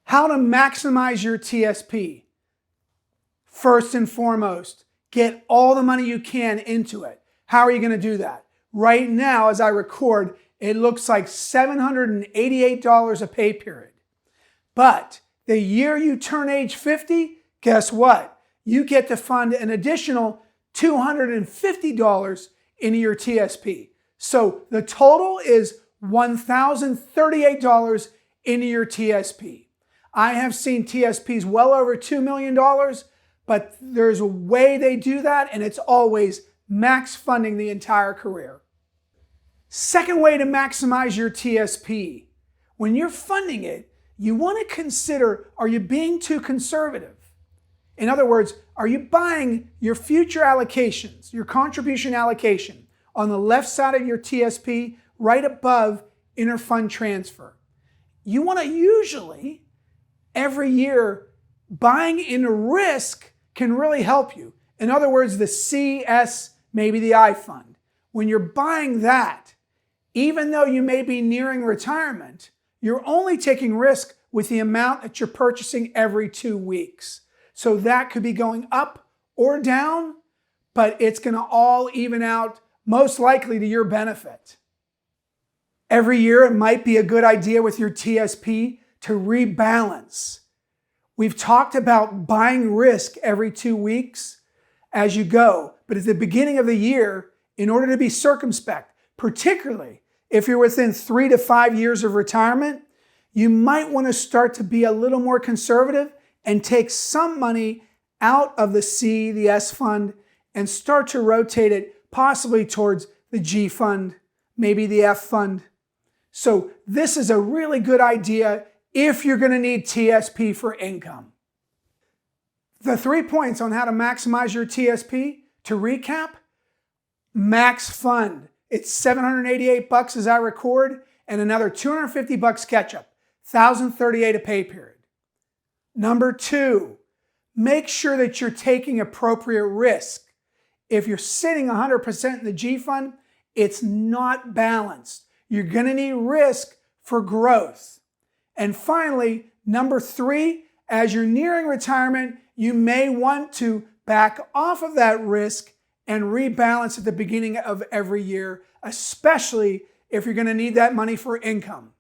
How to maximize your TSP. First and foremost, get all the money you can into it. How are you going to do that? Right now, as I record, it looks like $788 a pay period. But the year you turn age 50, guess what? You get to fund an additional $250 into your TSP. So the total is $1,038 into your TSP. I have seen TSPs well over $2 million, but there's a way they do that, and it's always max funding the entire career. Second way to maximize your TSP. When you're funding it, you want to consider, are you being too conservative? In other words, are you buying your future allocations, your contribution allocation, on the left side of your TSP, right above interfund transfer? You want to usually, every year, buying in risk can really help you. In other words, the CS, maybe the I fund. When you're buying that, even though you may be nearing retirement, you're only taking risk with the amount that you're purchasing every 2 weeks. So that could be going up or down, but it's going to all even out, most likely to your benefit. Every year, it might be a good idea with your TSP to rebalance. We've talked about buying risk every 2 weeks as you go, but at the beginning of the year, in order to be circumspect, particularly if you're within 3 to 5 years of retirement, you might want to start to be a little more conservative and take some money out of the C, the S fund, and start to rotate it possibly towards the G fund, maybe the F fund. So this is a really good idea if you're going to need TSP for income. The 3 points on how to maximize your TSP, to recap: max fund. It's $788 as I record, and another $250 catch up, $1,038 a pay period. Number 2, make sure that you're taking appropriate risk. If you're sitting 100% in the G fund, it's not balanced. You're going to need risk for growth. And finally, number 3, as you're nearing retirement, you may want to back off of that risk and rebalance at the beginning of every year, especially if you're going to need that money for income.